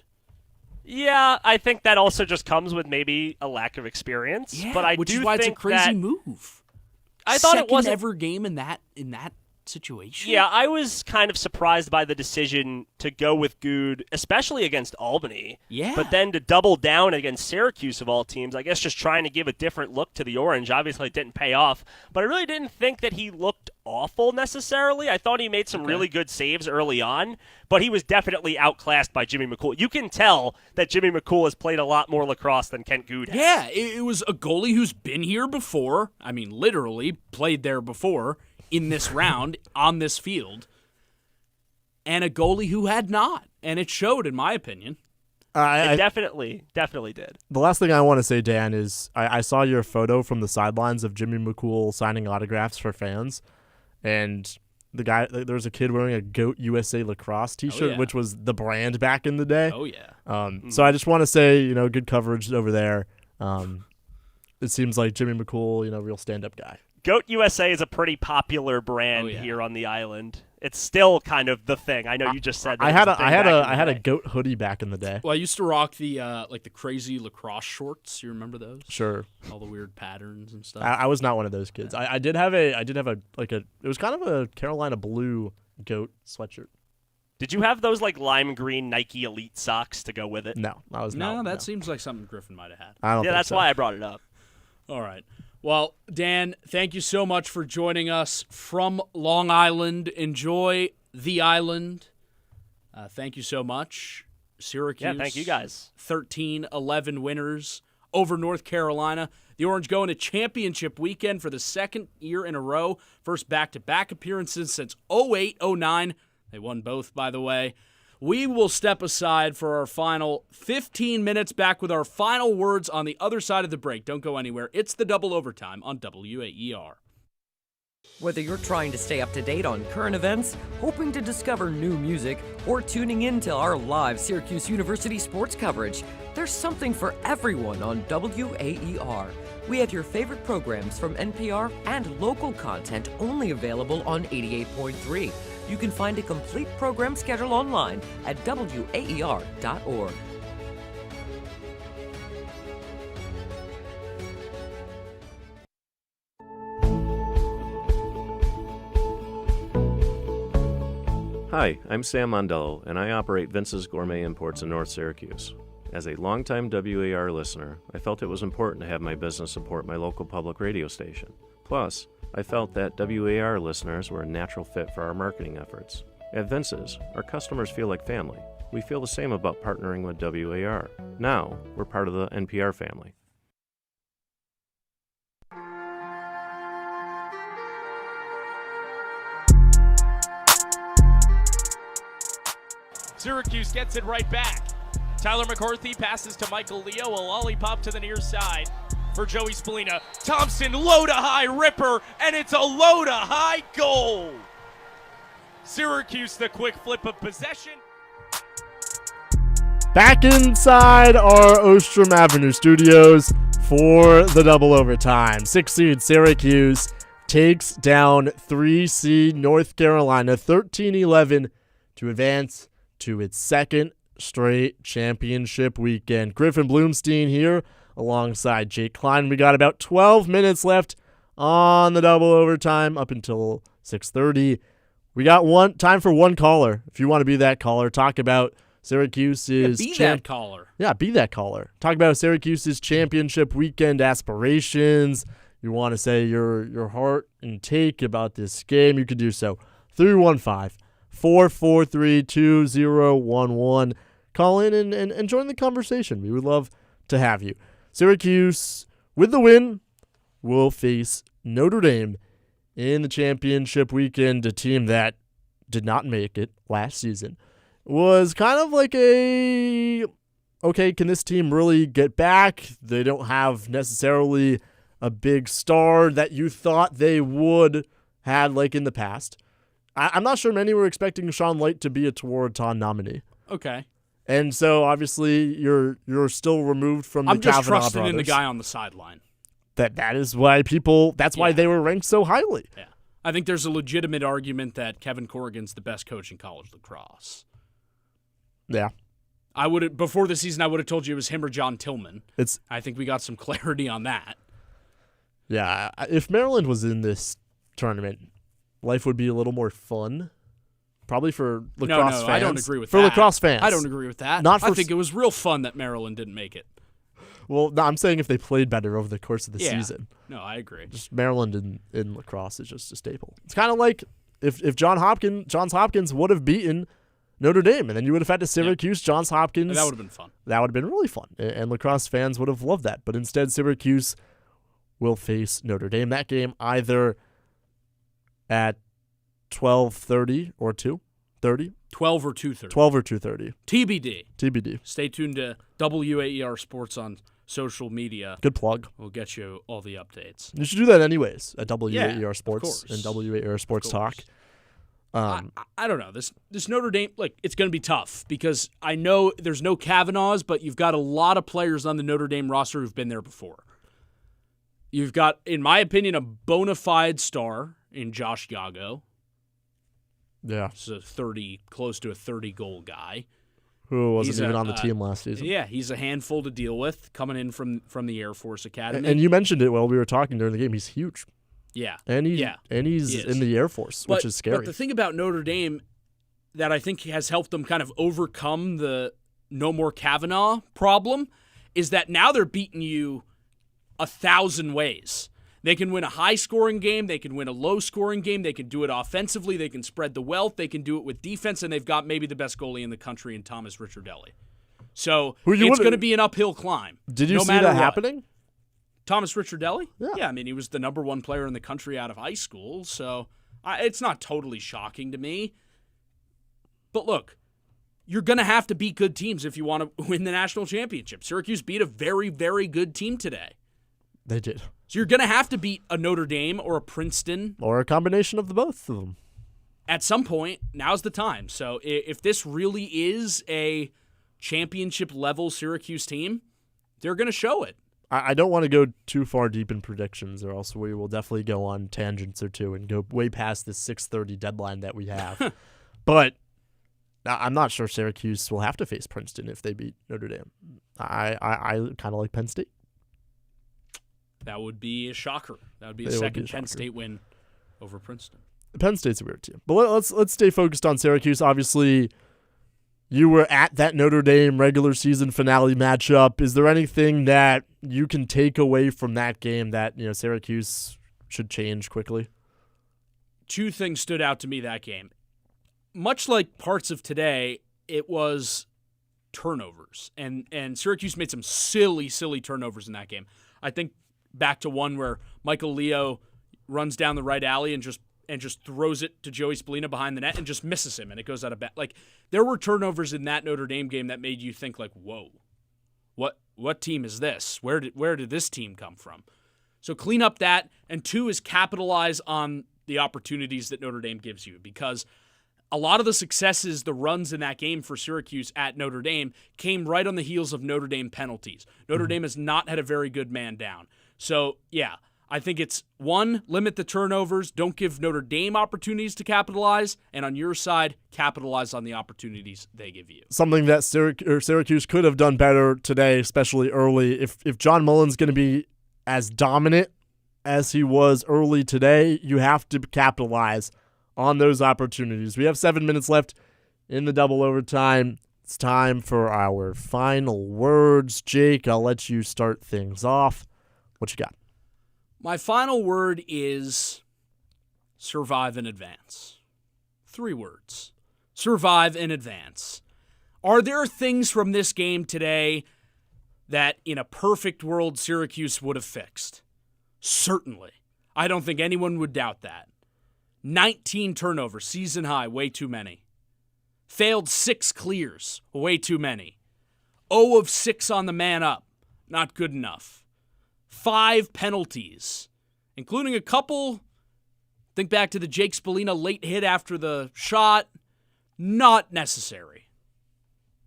Yeah, I think that also just comes with maybe a lack of experience. Yeah, but I which do is why think it's a crazy that, move. I thought it wasn't ever game in that situation. Yeah, I was kind of surprised by the decision to go with Good, especially against Albany. Yeah. But then to double down against Syracuse of all teams, I guess just trying to give a different look to the Orange. Obviously, it didn't pay off. But I really didn't think that he looked awful necessarily. I thought he made some really good saves early on, but he was definitely outclassed by Jimmy McCool. You can tell that Jimmy McCool has played a lot more lacrosse than Kent Good has. Yeah, it was a goalie who's been here before. I mean, literally played there before in this round on this field, and a goalie who had not, and it showed, in my opinion. It definitely did. The last thing I want to say, Dan, is I saw your photo from the sidelines of Jimmy McCool signing autographs for fans, and there was a kid wearing a Goat USA Lacrosse T-shirt, which was the brand back in the day. Oh yeah. So I just want to say, good coverage over there. It seems like Jimmy McCool, real stand-up guy. Goat USA is a pretty popular brand here on the island. It's still kind of the thing. I know you just said that. I had a goat hoodie back in the day. Well, I used to rock the the crazy lacrosse shorts. You remember those? Sure. All the weird patterns and stuff. I was not one of those kids. I did have a it was kind of a Carolina blue goat sweatshirt. Did you have those like lime green Nike Elite socks to go with it? No, I was not. No, that seems like something Griffin might have had. I don't think that's so. why I brought it up. All right. Well, Dan, thank you so much for joining us from Long Island. Enjoy the island. Thank you so much. Syracuse. Yeah, thank you guys. 13-11 winners over North Carolina. The Orange go into championship weekend for the second year in a row. First back-to-back appearances since 08-09. They won both, by the way. We will step aside for our final 15 minutes, back with our final words on the other side of the break. Don't go anywhere. It's the Double Overtime on WAER. Whether you're trying to stay up to date on current events, hoping to discover new music, or tuning in to our live Syracuse University sports coverage, there's something for everyone on WAER. We have your favorite programs from NPR and local content only available on 88.3. You can find a complete program schedule online at WAER.org. Hi, I'm Sam Mondello, and I operate Vince's Gourmet Imports in North Syracuse. As a longtime WAR listener, I felt it was important to have my business support my local public radio station. Plus, I felt that WAR listeners were a natural fit for our marketing efforts. At Vince's, our customers feel like family. We feel the same about partnering with WAR. Now, we're part of the NPR family. Syracuse gets it right back. Tyler McCarthy passes to Michael Leo, a lollipop to the near side for Joey Spallina. Thompson, low-to-high ripper, and it's a low-to-high goal. Syracuse, the quick flip of possession. Back inside our Ostrom Avenue studios for the Double Overtime. 6 seed Syracuse takes down 3 seed North Carolina 13-11 to advance to its second straight championship weekend. Griffin Bloomstein here alongside Jake Klein. We got about 12 minutes left on the Double Overtime up until 6:30. We got time for one caller. If you want to be that caller, talk about Syracuse's that caller. Yeah, be that caller. Talk about Syracuse's championship weekend aspirations. You want to say your heart and take about this game, you could do so. 315-443-2011. Call in and join the conversation. We would love to have you. Syracuse, with the win, will face Notre Dame in the championship weekend, a team that did not make it last season. Was kind of like a okay, can this team really get back? They don't have necessarily a big star that you thought they would had like in the past. I'm not sure many were expecting Sean Light to be a Tewaaraton nominee. Okay. And so obviously you're still removed from the I'm just Kavanaugh trusting in the brothers. guy on the sideline. That is why why they were ranked so highly. Yeah. I think there's a legitimate argument that Kevin Corrigan's the best coach in college lacrosse. Yeah. Before the season I would have told you it was him or John Tillman. It's I think we got some clarity on that. Yeah, if Maryland was in this tournament, life would be a little more fun. Probably for lacrosse fans. No, I don't agree with that. For lacrosse fans. I don't agree with that. I think it was real fun that Maryland didn't make it. Well, no, I'm saying if they played better over the course of the season. No, I agree. Just Maryland in lacrosse is just a staple. It's kind of like if Johns Hopkins would have beaten Notre Dame, and then you would have had to Syracuse, Johns Hopkins. That would have been fun. That would have been really fun, and lacrosse fans would have loved that. But instead, Syracuse will face Notre Dame. That game either at 12:30 or 2:30. 12 or 2:30. 12 or 2:30. TBD. Stay tuned to WAER Sports on social media. Good plug. We'll get you all the updates. You should do that anyways at WAER of Sports course. and WAER Sports Talk. I don't know. This Notre Dame, it's going to be tough because I know there's no Kavanaughs, but you've got a lot of players on the Notre Dame roster who've been there before. You've got, in my opinion, a bona fide star in Josh Yago. Yeah. He's close to a 30-goal guy. Who wasn't even on the team last season. Yeah, he's a handful to deal with coming in from the Air Force Academy. And you mentioned it while we were talking during the game. He's huge. Yeah. And he's in the Air Force, which is scary. But the thing about Notre Dame that I think has helped them kind of overcome the no more Kavanaugh problem is that now they're beating you 1,000 ways. They can win a high-scoring game. They can win a low-scoring game. They can do it offensively. They can spread the wealth. They can do it with defense, and they've got maybe the best goalie in the country in Thomas Ricciardelli. So it's going to be an uphill climb. Did you no see matter that what. happening? Thomas Ricciardelli? Yeah. I mean, he was the number one player in the country out of high school, so it's not totally shocking to me. But look, you're going to have to beat good teams if you want to win the national championship. Syracuse beat a very, very good team today. They did. So you're going to have to beat a Notre Dame or a Princeton. Or a combination of the both of them. At some point, now's the time. So if this really is a championship-level Syracuse team, they're going to show it. I don't want to go too far deep in predictions, or else we will definitely go on tangents or two and go way past this 6:30 deadline that we have. But I'm not sure Syracuse will have to face Princeton if they beat Notre Dame. I kind of like Penn State. That would be a shocker. That would be a second Penn State win over Princeton. Penn State's a weird team. But let's stay focused on Syracuse. Obviously, you were at that Notre Dame regular season finale matchup. Is there anything that you can take away from that game that Syracuse should change quickly? Two things stood out to me that game. Much like parts of today, it was turnovers. And Syracuse made some silly turnovers in that game. I think back to one where Michael Leo runs down the right alley and just throws it to Joey Spallina behind the net and just misses him, and it goes out of bounds. Like, there were turnovers in that Notre Dame game that made you think, like, whoa, what team is this? Where did this team come from? So clean up that, and two is capitalize on the opportunities that Notre Dame gives you, because a lot of the successes, the runs in that game for Syracuse at Notre Dame came right on the heels of Notre Dame penalties. Notre Dame has not had a very good man down. So, yeah, I think it's, one, limit the turnovers. Don't give Notre Dame opportunities to capitalize. And on your side, capitalize on the opportunities they give you. Something that Syracuse could have done better today, especially early. If John Mullen's going to be as dominant as he was early today, you have to capitalize on those opportunities. We have 7 minutes left in the double overtime. It's time for our final words. Jake, I'll let you start things off. What you got? My final word is survive and advance. 3 words. Survive and advance. Are there things from this game today that in a perfect world Syracuse would have fixed? Certainly. I don't think anyone would doubt that. 19 turnovers, season high, way too many. Failed 6 clears, way too many. 0 of 6 on the man up. Not good enough. 5 penalties, including a couple. Think back to the Jake Spallina late hit after the shot. Not necessary.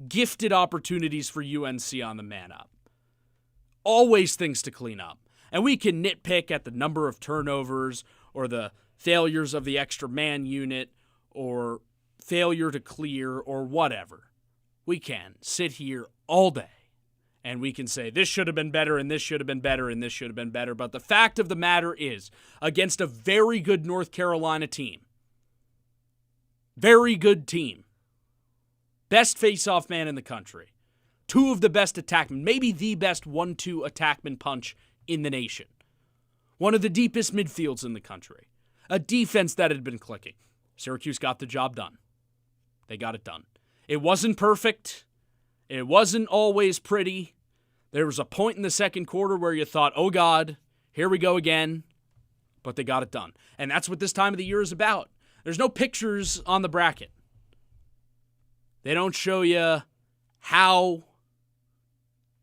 Gifted opportunities for UNC on the man up. Always things to clean up. And we can nitpick at the number of turnovers or the failures of the extra man unit or failure to clear or whatever. We can sit here all day and we can say this should have been better and this should have been better and this should have been better. But the fact of the matter is, against a very good North Carolina team, very good team, best face-off man in the country, 2 of the best attackmen, maybe the best 1-2 attackman punch in the nation, one of the deepest midfields in the country, a defense that had been clicking. Syracuse got the job done. They got it done. It wasn't perfect. It wasn't always pretty. There was a point in the second quarter where you thought, oh God, here we go again. But they got it done. And that's what this time of the year is about. There's no pictures on the bracket. They don't show you how.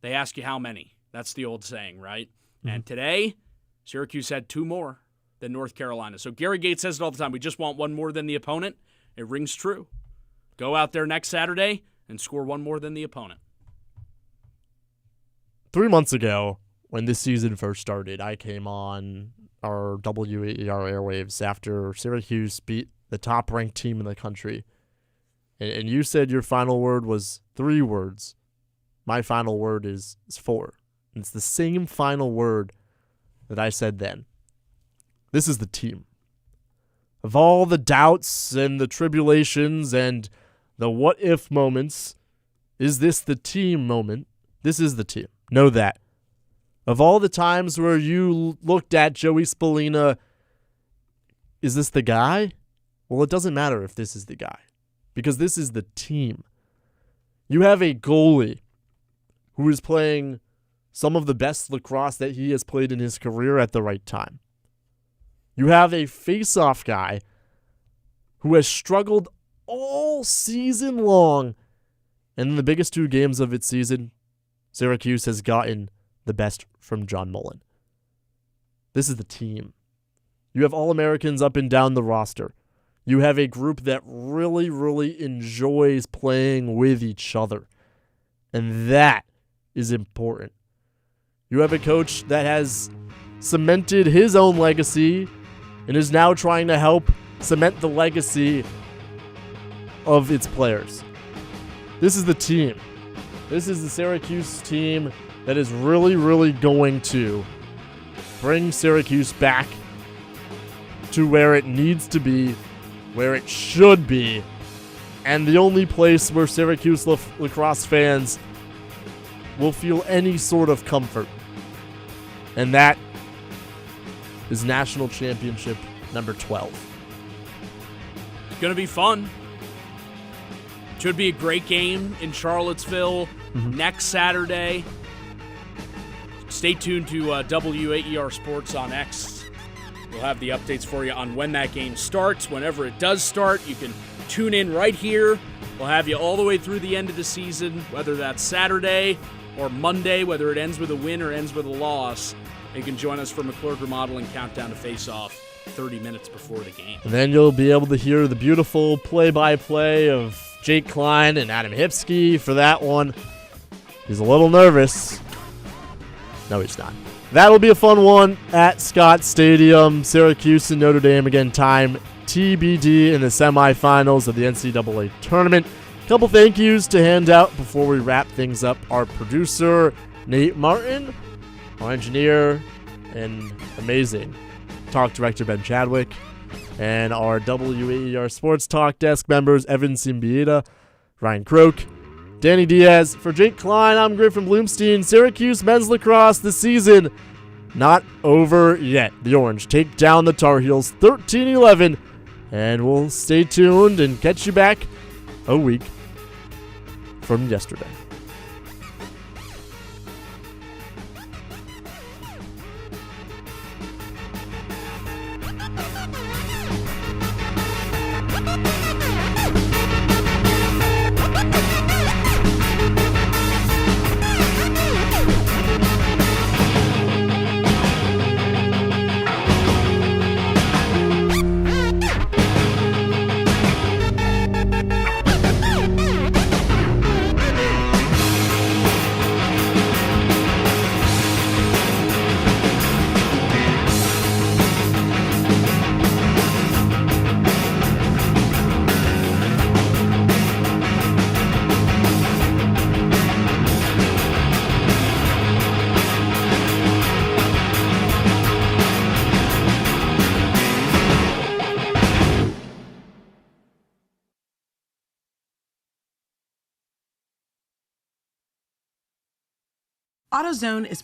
They ask you how many. That's the old saying, right? Mm-hmm. And today, Syracuse had 2 more than North Carolina. So Gary Gates says it all the time. We just want 1 more than the opponent. It rings true. Go out there next Saturday and score 1 more than the opponent. 3 months ago, when this season first started, I came on our WAER airwaves after Syracuse beat the top-ranked team in the country. And you said your final word was 3 words. My final word is 4. And it's the same final word that I said then. This is the team. Of all the doubts and the tribulations and the what-if moments, is this the team moment? This is the team. Know that. Of all the times where you looked at Joey Spallina, is this the guy? Well, it doesn't matter if this is the guy, because this is the team. You have a goalie who is playing some of the best lacrosse that he has played in his career at the right time. You have a face-off guy who has struggled all season long, and in the biggest 2 games of its season, Syracuse has gotten the best from John Mullen. This is the team. You have All-Americans up and down the roster. You have a group that really, really enjoys playing with each other. And that is important. You have a coach that has cemented his own legacy and is now trying to help cement the legacy of its players. This is the team. This is the Syracuse team that is really, really going to bring Syracuse back to where it needs to be, where it should be, and the only place where Syracuse lacrosse fans will feel any sort of comfort. And that is National Championship number 12. It's going to be fun. Should be a great game in Charlottesville next Saturday. Stay tuned to WAER Sports on X. We'll have the updates for you on when that game starts. Whenever it does start, you can tune in right here. We'll have you all the way through the end of the season, whether that's Saturday or Monday, whether it ends with a win or ends with a loss. You can join us for McClure Remodeling Countdown to Face-Off 30 minutes before the game. And then you'll be able to hear the beautiful play-by-play of Jake Klein and Adam Hipsky for that one. He's a little nervous. No, he's not. That'll be a fun one at Scott Stadium. Syracuse and Notre Dame again, time TBD in the semifinals of the NCAA tournament. Couple thank yous to hand out before we wrap things up. Our producer, Nate Martin, our engineer and amazing talk director, Ben Chadwick, and our WAER Sports Talk desk members, Evan Simbieta, Ryan Croak, Danny Diaz. For Jake Klein, I'm Griffin Bloomstein. Syracuse men's lacrosse this season not over yet. The Orange take down the Tar Heels 13-11, and we'll stay tuned and catch you back a week from yesterday. AutoZone is